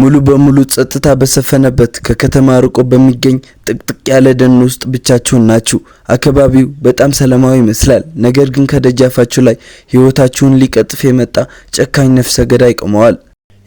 ሙሉ በሙሉ ጸጥታ በሰፈነበት ከከተማ ርቆ በሚገኝ ጥቅጥቅ ያለ ደን ውስጥ ብቻቸውን ናችሁ። አካባቢው በጣም ሰላማዊ ይመስላል። ነገር ግን ከደጃፋችሁ ላይ ሕይወታችሁን ሊቀጥፍ የመጣ ጨካኝ ነፍሰ ገዳይ ቆመዋል።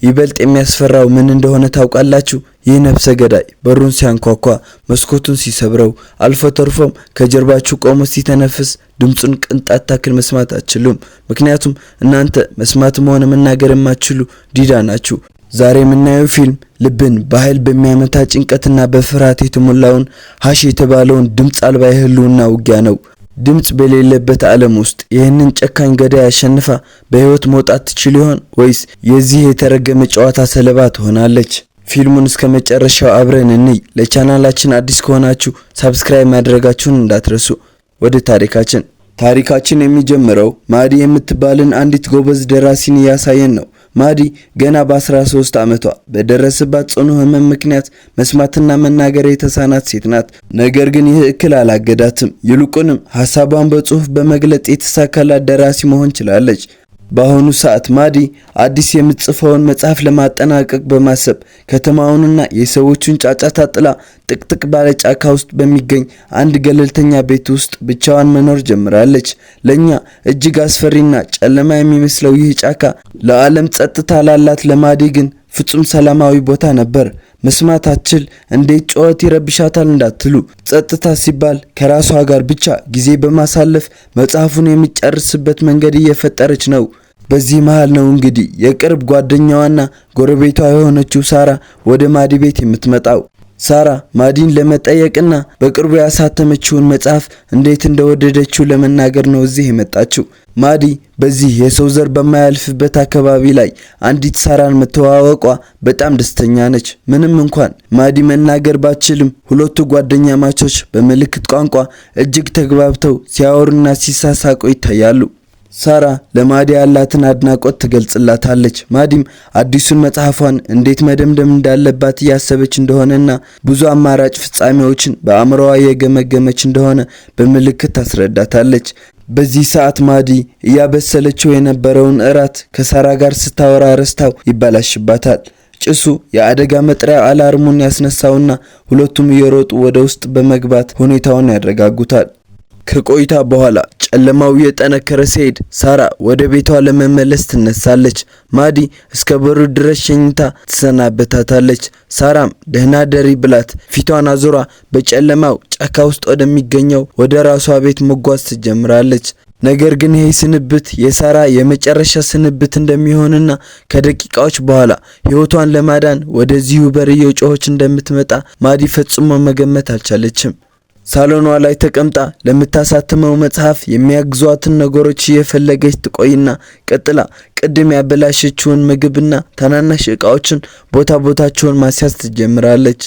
ይበልጥ የሚያስፈራው ምን እንደሆነ ታውቃላችሁ? ይህ ነፍሰ ገዳይ በሩን ሲያንኳኳ፣ መስኮቱን ሲሰብረው፣ አልፎ ተርፎም ከጀርባችሁ ቆሞ ሲተነፍስ ድምጹን ቅንጣት ታክል መስማት አትችሉም። ምክንያቱም እናንተ መስማትም ሆነ መናገር የማትችሉ ዲዳ ናችሁ። ዛሬ የምናየው ፊልም ልብን በኃይል በሚያመታ ጭንቀትና በፍርሃት የተሞላውን ሀሽ የተባለውን ድምጽ አልባ የህልውና ውጊያ ነው። ድምጽ በሌለበት ዓለም ውስጥ ይህንን ጨካኝ ገዳይ አሸንፋ በህይወት መውጣት ትችል ይሆን ወይስ የዚህ የተረገመ ጨዋታ ሰለባ ትሆናለች? ፊልሙን እስከ መጨረሻው አብረን እንይ። ለቻናላችን አዲስ ከሆናችሁ ሰብስክራይብ ማድረጋችሁን እንዳትረሱ። ወደ ታሪካችን የሚጀምረው ማዲ የምትባልን አንዲት ጎበዝ ደራሲን ያሳየን ነው። ማዲ ገና በ13 ዓመቷ በደረሰባት ጽኑ ህመም ምክንያት መስማትና መናገር የተሳናት ሴት ናት። ነገር ግን ይህ እክል አላገዳትም። ይልቁንም ሐሳቧን በጽሑፍ በመግለጽ የተሳካላት ደራሲ መሆን ችላለች። በአሁኑ ሰዓት ማዲ አዲስ የምትጽፈውን መጽሐፍ ለማጠናቀቅ በማሰብ ከተማውንና የሰዎችን ጫጫታ ጥላ ጥቅጥቅ ባለ ጫካ ውስጥ በሚገኝ አንድ ገለልተኛ ቤት ውስጥ ብቻዋን መኖር ጀምራለች። ለኛ እጅግ አስፈሪና ጨለማ የሚመስለው ይህ ጫካ ለዓለም ጸጥታ ላላት ለማዲ ግን ፍጹም ሰላማዊ ቦታ ነበር። መስማት አትችል፣ እንዴት ጩኸት ይረብሻታል እንዳትሉ፣ ጸጥታ ሲባል ከራሷ ጋር ብቻ ጊዜ በማሳለፍ መጽሐፉን የሚጨርስበት መንገድ እየፈጠረች ነው። በዚህ መሃል ነው እንግዲህ የቅርብ ጓደኛዋና ጎረቤቷ የሆነችው ሳራ ወደ ማዲ ቤት የምትመጣው። ሳራ ማዲን ለመጠየቅና በቅርቡ ያሳተመችውን መጽሐፍ እንዴት እንደወደደችው ለመናገር ነው እዚህ የመጣችው። ማዲ በዚህ የሰው ዘር በማያልፍበት አካባቢ ላይ አንዲት ሳራን መተዋወቋ በጣም ደስተኛ ነች። ምንም እንኳን ማዲ መናገር ባትችልም ሁለቱ ጓደኛ ማቾች በምልክት ቋንቋ እጅግ ተግባብተው ሲያወሩና ሲሳሳቁ ይታያሉ። ሳራ ለማዲ ያላትን አድናቆት ትገልጽላታለች። ማዲም አዲሱን መጽሐፏን እንዴት መደምደም እንዳለባት እያሰበች እንደሆነና ብዙ አማራጭ ፍጻሜዎችን በአእምሮዋ የገመገመች እንደሆነ በምልክት ታስረዳታለች። በዚህ ሰዓት ማዲ እያበሰለችው የነበረውን እራት ከሳራ ጋር ስታወራ ረስታው ይበላሽባታል። ጭሱ የአደጋ መጥሪያ አላርሙን ያስነሳውና ሁለቱም እየሮጡ ወደ ውስጥ በመግባት ሁኔታውን ያረጋጉታል። ከቆይታ በኋላ ጨለማው የጠነከረ ሲሄድ ሳራ ወደ ቤቷ ለመመለስ ትነሳለች። ማዲ እስከ በሩ ድረስ ሸኝታ ትሰናበታታለች። ሳራም ደህና ደሪ ብላት ፊቷን አዙራ በጨለማው ጫካ ውስጥ ወደሚገኘው ወደ ራሷ ቤት መጓዝ ትጀምራለች። ነገር ግን ይሄ ስንብት የሳራ የመጨረሻ ስንብት እንደሚሆንና ከደቂቃዎች በኋላ ሕይወቷን ለማዳን ወደዚሁ በር እየጮኸች እንደምትመጣ ማዲ ፈጽሞ መገመት አልቻለችም። ሳሎኗ ላይ ተቀምጣ ለምታሳትመው መጽሐፍ የሚያግዟትን ነገሮች እየፈለገች ትቆይና ቀጥላ ቅድም ያበላሸችውን ምግብና ታናናሽ ዕቃዎችን ቦታቸውን ማስያዝ ትጀምራለች።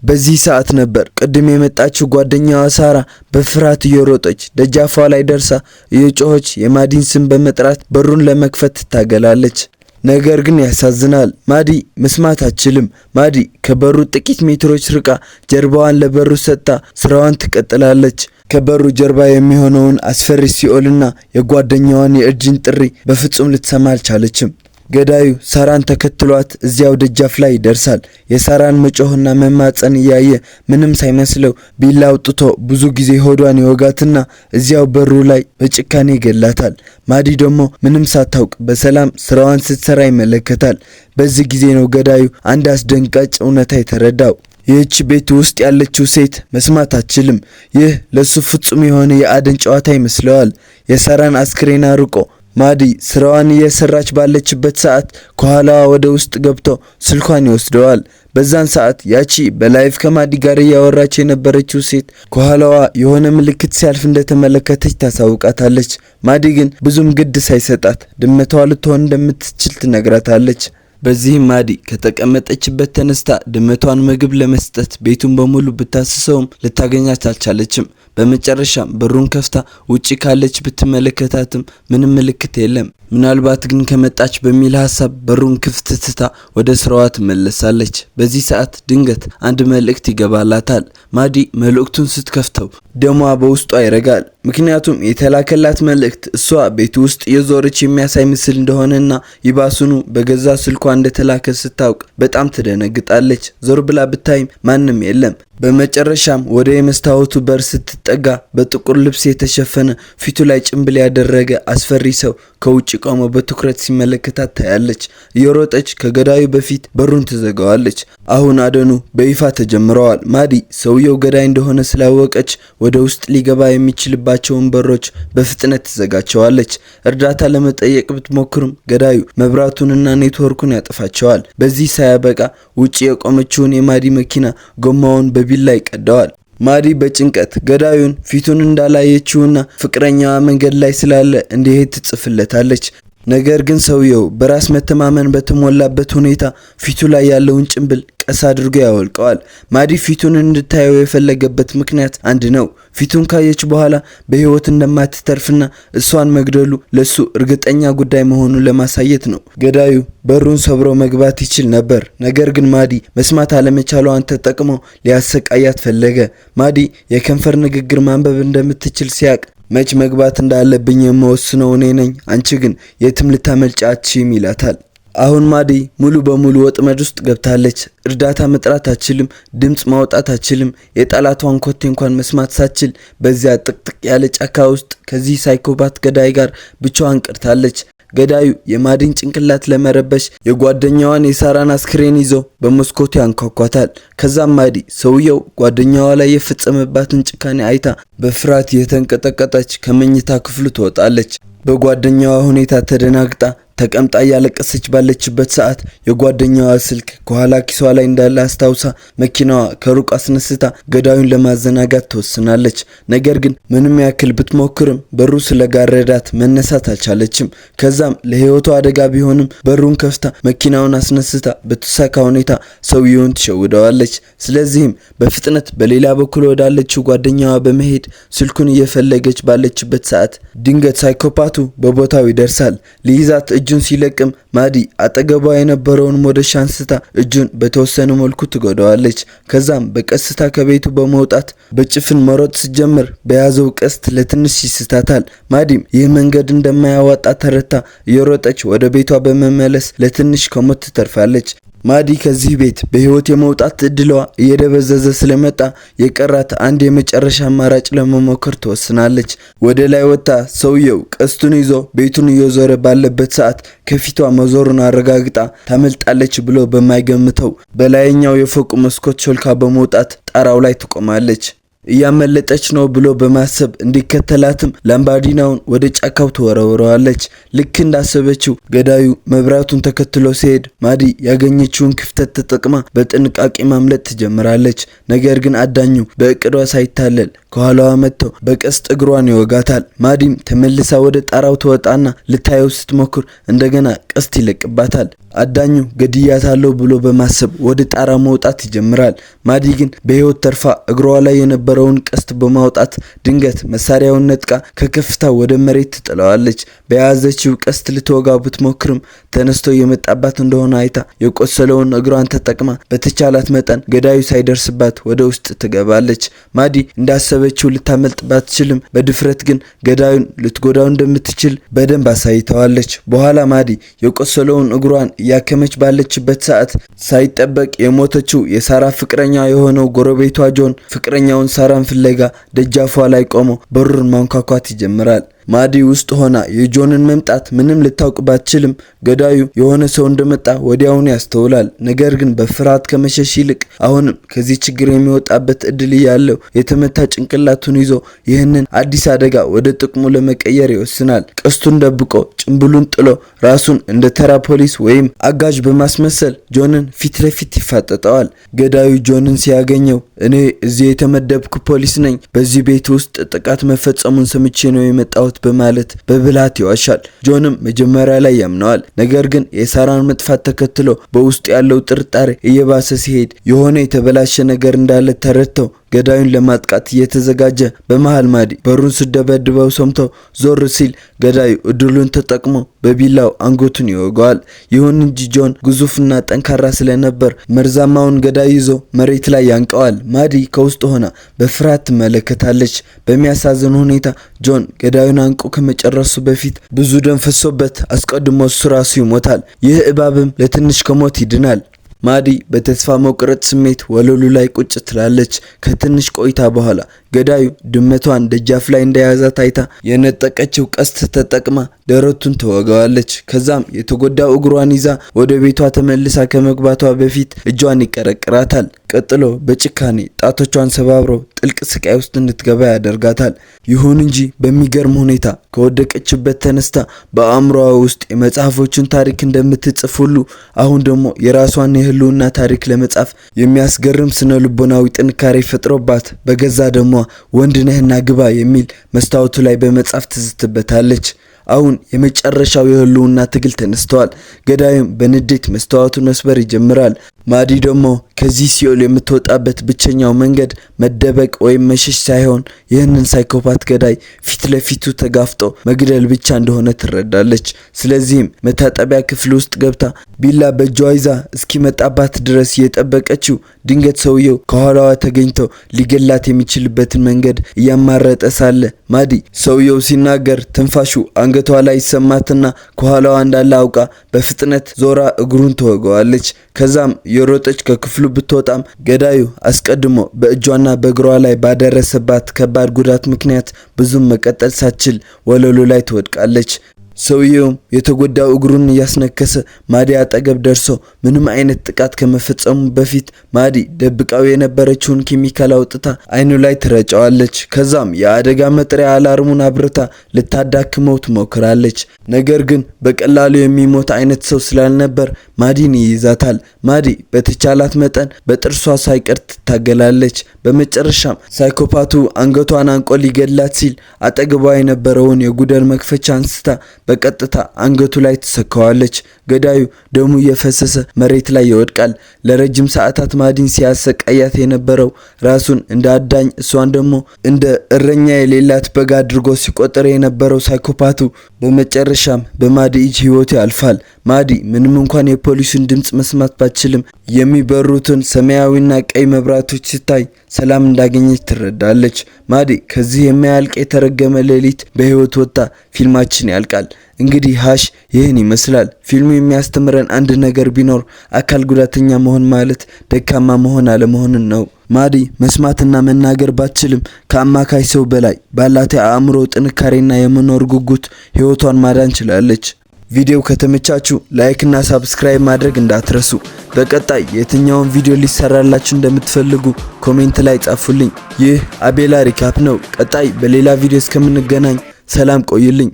በዚህ ሰዓት ነበር ቅድም የመጣችው ጓደኛዋ ሳራ በፍርሃት እየሮጠች ደጃፏ ላይ ደርሳ እየጮኸች የማዲን ስም በመጥራት በሩን ለመክፈት ትታገላለች። ነገር ግን ያሳዝናል። ማዲ መስማት አትችልም። ማዲ ከበሩ ጥቂት ሜትሮች ርቃ ጀርባዋን ለበሩ ሰጥታ ስራዋን ትቀጥላለች። ከበሩ ጀርባ የሚሆነውን አስፈሪ ሲኦልና የጓደኛዋን የእርጅን ጥሪ በፍጹም ልትሰማ አልቻለችም። ገዳዩ ሳራን ተከትሏት እዚያው ደጃፍ ላይ ይደርሳል። የሳራን መጮህና መማጸን እያየ ምንም ሳይመስለው ቢላ አውጥቶ ብዙ ጊዜ ሆዷን ይወጋትና እዚያው በሩ ላይ በጭካኔ ይገላታል። ማዲ ደግሞ ምንም ሳታውቅ በሰላም ስራዋን ስትሰራ ይመለከታል። በዚህ ጊዜ ነው ገዳዩ አንድ አስደንጋጭ እውነታ የተረዳው። ይህች ቤት ውስጥ ያለችው ሴት መስማት አትችልም። ይህ ለሱ ፍጹም የሆነ የአደን ጨዋታ ይመስለዋል። የሳራን አስክሬን አርቆ ማዲ ስራዋን እየሰራች ባለችበት ሰዓት ከኋላዋ ወደ ውስጥ ገብቶ ስልኳን ይወስደዋል። በዛን ሰዓት ያቺ በላይቭ ከማዲ ጋር እያወራች የነበረችው ሴት ከኋላዋ የሆነ ምልክት ሲያልፍ እንደተመለከተች ታሳውቃታለች። ማዲ ግን ብዙም ግድ ሳይሰጣት ድመቷ ልትሆን እንደምትችል ትነግራታለች። በዚህም ማዲ ከተቀመጠችበት ተነስታ ድመቷን ምግብ ለመስጠት ቤቱን በሙሉ ብታስሰውም ልታገኛት አልቻለችም። በመጨረሻም በሩን ከፍታ ውጪ ካለች ብትመለከታትም ምንም ምልክት የለም። ምናልባት ግን ከመጣች በሚል ሐሳብ በሩን ክፍት ትታ ወደ ስራዋ ትመለሳለች። በዚህ ሰዓት ድንገት አንድ መልእክት ይገባላታል። ማዲ መልእክቱን ስትከፍተው ደሟ በውስጧ ይረጋል። ምክንያቱም የተላከላት መልእክት እሷ ቤት ውስጥ የዞረች የሚያሳይ ምስል እንደሆነና ይባሱኑ በገዛ ስልኳ እንደተላከ ስታውቅ በጣም ትደነግጣለች። ዞር ብላ ብታይም ማንም የለም። በመጨረሻም ወደ የመስታወቱ በር ስትጠጋ በጥቁር ልብስ የተሸፈነ ፊቱ ላይ ጭንብል ያደረገ አስፈሪ ሰው ከውጭ ቆሞ በትኩረት ሲመለከታት ታያለች። እየሮጠች ከገዳዩ በፊት በሩን ትዘጋዋለች። አሁን አደኑ በይፋ ተጀምረዋል። ማዲ ሰውየው ገዳይ እንደሆነ ስላወቀች ወደ ውስጥ ሊገባ የሚችልባቸውን በሮች በፍጥነት ትዘጋቸዋለች። እርዳታ ለመጠየቅ ብትሞክርም ገዳዩ መብራቱንና ኔትወርኩን ያጠፋቸዋል። በዚህ ሳያበቃ ውጭ የቆመችውን የማዲ መኪና ጎማውን በቢላ ይቀደዋል። ማዲ በጭንቀት ገዳዩን ፊቱን እንዳላየችውና ፍቅረኛዋ መንገድ ላይ ስላለ እንዲሄድ ትጽፍለታለች። ነገር ግን ሰውየው በራስ መተማመን በተሞላበት ሁኔታ ፊቱ ላይ ያለውን ጭንብል ቀስ አድርጎ ያወልቀዋል። ማዲ ፊቱን እንድታየው የፈለገበት ምክንያት አንድ ነው። ፊቱን ካየች በኋላ በህይወት እንደማትተርፍና እሷን መግደሉ ለሱ እርግጠኛ ጉዳይ መሆኑን ለማሳየት ነው። ገዳዩ በሩን ሰብሮ መግባት ይችል ነበር። ነገር ግን ማዲ መስማት አለመቻሏን ተጠቅሞ ሊያሰቃያት ፈለገ። ማዲ የከንፈር ንግግር ማንበብ እንደምትችል ሲያቅ መች መግባት እንዳለብኝ የምወስነው እኔ ነኝ፣ አንቺ ግን የትም ልታመልጪ አትችይም ይላታል። አሁን ማዲ ሙሉ በሙሉ ወጥመድ ውስጥ ገብታለች። እርዳታ መጥራት አትችልም፣ ድምጽ ማውጣት አትችልም። የጠላቷን ኮቴ እንኳን መስማት ሳትችል በዚያ ጥቅጥቅ ያለ ጫካ ውስጥ ከዚህ ሳይኮፓት ገዳይ ጋር ብቻዋን ቀርታለች። ገዳዩ የማዲን ጭንቅላት ለመረበሽ የጓደኛዋን የሳራን አስክሬን ይዞ በመስኮቱ ያንኳኳታል። ከዛም ማዲ ሰውየው ጓደኛዋ ላይ የፈጸመባትን ጭካኔ አይታ በፍርሃት የተንቀጠቀጠች ከመኝታ ክፍሉ ትወጣለች። በጓደኛዋ ሁኔታ ተደናግጣ ተቀምጣ ያለቀሰች ባለችበት ሰዓት የጓደኛዋ ስልክ ከኋላ ኪሷ ላይ እንዳለ አስታውሳ መኪናዋ ከሩቅ አስነስታ ገዳዩን ለማዘናጋት ትወስናለች። ነገር ግን ምንም ያክል ብትሞክርም በሩ ስለጋረዳት መነሳት አልቻለችም። ከዛም ለህይወቷ አደጋ ቢሆንም በሩን ከፍታ መኪናውን አስነስታ በተሳካ ሁኔታ ሰውየውን ትሸውደዋለች። ስለዚህም በፍጥነት በሌላ በኩል ወዳለችው ጓደኛዋ በመሄድ ስልኩን እየፈለገች ባለችበት ሰዓት ድንገት ሳይኮፓቱ በቦታው ይደርሳል። ሊይዛት እጁን ሲለቅም ማዲ አጠገቧ የነበረውን ሞደሽ አንስታ እጁን በተወሰነ መልኩ ትጎዳዋለች። ከዛም በቀስታ ከቤቱ በመውጣት በጭፍን መሮጥ ሲጀምር በያዘው ቀስት ለትንሽ ይስታታል። ማዲም ይህ መንገድ እንደማያዋጣ ተረታ እየሮጠች ወደ ቤቷ በመመለስ ለትንሽ ከሞት ትተርፋለች። ማዲ ከዚህ ቤት በህይወት የመውጣት እድሏ እየደበዘዘ ስለመጣ የቀራት አንድ የመጨረሻ አማራጭ ለመሞከር ትወስናለች። ወደ ላይ ወጣ ሰውየው ቀስቱን ይዞ ቤቱን እየዞረ ባለበት ሰዓት ከፊቷ መዞሩን አረጋግጣ ታመልጣለች ብሎ በማይገምተው በላይኛው የፎቁ መስኮት ሾልካ በመውጣት ጣራው ላይ ትቆማለች። እያመለጠች ነው ብሎ በማሰብ እንዲከተላትም ላምባዲናውን ወደ ጫካው ትወረውረዋለች። ልክ እንዳሰበችው ገዳዩ መብራቱን ተከትሎ ሲሄድ ማዲ ያገኘችውን ክፍተት ተጠቅማ በጥንቃቄ ማምለጥ ትጀምራለች። ነገር ግን አዳኙ በእቅዷ ሳይታለል ከኋላዋ መጥቶ በቀስት እግሯን ይወጋታል። ማዲም ተመልሳ ወደ ጣራው ትወጣና ልታየው ስትሞክር እንደገና ቀስት ይለቅባታል። አዳኙ ገድያታለሁ ብሎ በማሰብ ወደ ጣራ መውጣት ይጀምራል። ማዲ ግን በህይወት ተርፋ እግሯ ላይ የነበረውን ቀስት በማውጣት ድንገት መሳሪያውን ነጥቃ ከከፍታ ወደ መሬት ትጥለዋለች። በያዘችው ቀስት ልትወጋው ብትሞክርም ተነስቶ የመጣባት እንደሆነ አይታ የቆሰለውን እግሯን ተጠቅማ በተቻላት መጠን ገዳዩ ሳይደርስባት ወደ ውስጥ ትገባለች። ማዲ እንዳሰበችው ልታመልጥ ባትችልም በድፍረት ግን ገዳዩን ልትጎዳው እንደምትችል በደንብ አሳይተዋለች። በኋላ ማዲ የቆሰለውን እግሯን ያከመች ባለችበት ሰዓት ሳይጠበቅ የሞተችው የሳራ ፍቅረኛ የሆነው ጎረቤቷ ጆን ፍቅረኛውን ሳራን ፍለጋ ደጃፏ ላይ ቆሞ በሩን ማንኳኳት ይጀምራል። ማዲ ውስጥ ሆና የጆንን መምጣት ምንም ልታውቅ ባትችልም ገዳዩ የሆነ ሰው እንደመጣ ወዲያውኑ ያስተውላል። ነገር ግን በፍርሃት ከመሸሽ ይልቅ አሁንም ከዚህ ችግር የሚወጣበት እድል ያለው የተመታ ጭንቅላቱን ይዞ ይህንን አዲስ አደጋ ወደ ጥቅሙ ለመቀየር ይወስናል። ቀስቱን ደብቆ ጭንብሉን ጥሎ ራሱን እንደ ተራ ፖሊስ ወይም አጋዥ በማስመሰል ጆንን ፊት ለፊት ይፋጠጠዋል። ገዳዩ ጆንን ሲያገኘው እኔ እዚህ የተመደብኩ ፖሊስ ነኝ፣ በዚህ ቤት ውስጥ ጥቃት መፈጸሙን ሰምቼ ነው የመጣሁት በማለት በብልሃት ይዋሻል። ጆንም መጀመሪያ ላይ ያምነዋል። ነገር ግን የሳራን መጥፋት ተከትሎ በውስጥ ያለው ጥርጣሬ እየባሰ ሲሄድ የሆነ የተበላሸ ነገር እንዳለ ተረድተው ገዳዩን ለማጥቃት እየተዘጋጀ በመሃል ማዲ በሩን ሲደበድበው ሰምቶ ዞር ሲል ገዳዩ እድሉን ተጠቅሞ በቢላው አንገቱን ይወጋዋል። ይሁን እንጂ ጆን ግዙፍና ጠንካራ ስለነበር መርዛማውን ገዳይ ይዞ መሬት ላይ ያንቀዋል። ማዲ ከውስጥ ሆና በፍርሃት ትመለከታለች። በሚያሳዝን ሁኔታ ጆን ገዳዩን አንቆ ከመጨረሱ በፊት ብዙ ደም ፈሶበት አስቀድሞ እሱ ራሱ ይሞታል። ይህ እባብም ለትንሽ ከሞት ይድናል። ማዲ በተስፋ መቁረጥ ስሜት ወለሉ ላይ ቁጭ ትላለች። ከትንሽ ቆይታ በኋላ ገዳዩ ድመቷን ደጃፍ ላይ እንደያዛት አይታ የነጠቀችው ቀስት ተጠቅማ ደረቱን ተወጋዋለች። ከዛም የተጎዳው እግሯን ይዛ ወደ ቤቷ ተመልሳ ከመግባቷ በፊት እጇን ይቀረቅራታል። ቀጥሎ በጭካኔ ጣቶቿን ሰባብሮ ጥልቅ ስቃይ ውስጥ እንድትገባ ያደርጋታል። ይሁን እንጂ በሚገርም ሁኔታ ከወደቀችበት ተነስታ በአእምሮዋ ውስጥ የመጽሐፎችን ታሪክ እንደምትጽፍ ሁሉ አሁን ደግሞ የራሷን የህልውና ታሪክ ለመጻፍ የሚያስገርም ስነ ልቦናዊ ጥንካሬ ፈጥሮባት በገዛ ደሟ ወንድ ነህና ግባ የሚል መስታወቱ ላይ በመጻፍ ትዝትበታለች። አሁን የመጨረሻው የህልውና ትግል ተነስተዋል። ገዳዩም በንዴት መስታወቱን መስበር ይጀምራል። ማዲ ደግሞ ከዚህ ሲኦል የምትወጣበት ብቸኛው መንገድ መደበቅ ወይም መሸሽ ሳይሆን ይህንን ሳይኮፓት ገዳይ ፊት ለፊቱ ተጋፍጦ መግደል ብቻ እንደሆነ ትረዳለች። ስለዚህም መታጠቢያ ክፍል ውስጥ ገብታ ቢላ በእጇ ይዛ እስኪመጣባት ድረስ እየጠበቀችው ድንገት ሰውየው ከኋላዋ ተገኝቶ ሊገላት የሚችልበትን መንገድ እያማረጠ ሳለ ማዲ ሰውየው ሲናገር ትንፋሹ አንገቷ ላይ ይሰማትና ከኋላዋ እንዳለ አውቃ በፍጥነት ዞራ እግሩን ትወጋዋለች። ከዛም የሮጠች ከክፍሉ ብትወጣም ገዳዩ አስቀድሞ በእጇና በእግሯ ላይ ባደረሰባት ከባድ ጉዳት ምክንያት ብዙም መቀጠል ሳትችል ወለሉ ላይ ትወድቃለች። ሰውየውም የተጎዳው እግሩን እያስነከሰ ማዲ አጠገብ ደርሶ ምንም አይነት ጥቃት ከመፈጸሙ በፊት ማዲ ደብቃው የነበረችውን ኬሚካል አውጥታ አይኑ ላይ ትረጫዋለች። ከዛም የአደጋ መጥሪያ አላርሙን አብርታ ልታዳክመው ትሞክራለች። ነገር ግን በቀላሉ የሚሞት አይነት ሰው ስላልነበር ማዲን ይይዛታል። ማዲ በተቻላት መጠን በጥርሷ ሳይቀር ትታገላለች። በመጨረሻም ሳይኮፓቱ አንገቷን አንቆ ሊገላት ሲል አጠገቧ የነበረውን የጉደር መክፈቻ አንስታ በቀጥታ አንገቱ ላይ ትሰካዋለች። ገዳዩ ደሙ እየፈሰሰ መሬት ላይ ይወድቃል። ለረጅም ሰዓታት ማዲን ሲያሰቃያት የነበረው ራሱን እንደ አዳኝ እሷን ደግሞ እንደ እረኛ የሌላት በግ አድርጎ ሲቆጥር የነበረው ሳይኮፓቱ በመጨረሻም በማዲ እጅ ህይወቱ ያልፋል። ማዲ ምንም እንኳን የፖሊሱን ድምጽ መስማት ባትችልም የሚበሩትን ሰማያዊና ቀይ መብራቶች ስታይ ሰላም እንዳገኘች ትረዳለች። ማዲ ከዚህ የማያልቅ የተረገመ ሌሊት በህይወት ወጣ። ፊልማችን ያልቃል። እንግዲህ ሃሽ ይህን ይመስላል። ፊልሙ የሚያስተምረን አንድ ነገር ቢኖር አካል ጉዳተኛ መሆን ማለት ደካማ መሆን አለመሆንን ነው። ማዲ መስማትና መናገር ባትችልም ከአማካይ ሰው በላይ ባላት የአእምሮ ጥንካሬና የመኖር ጉጉት ህይወቷን ማዳን ችላለች። ቪዲዮው ከተመቻችሁ ላይክ እና ሰብስክራይብ ማድረግ እንዳትረሱ። በቀጣይ የትኛውን ቪዲዮ ሊሰራላችሁ እንደምትፈልጉ ኮሜንት ላይ ጻፉልኝ። ይህ አቤላ ሪካፕ ነው። ቀጣይ በሌላ ቪዲዮ እስከምንገናኝ ሰላም ቆይልኝ።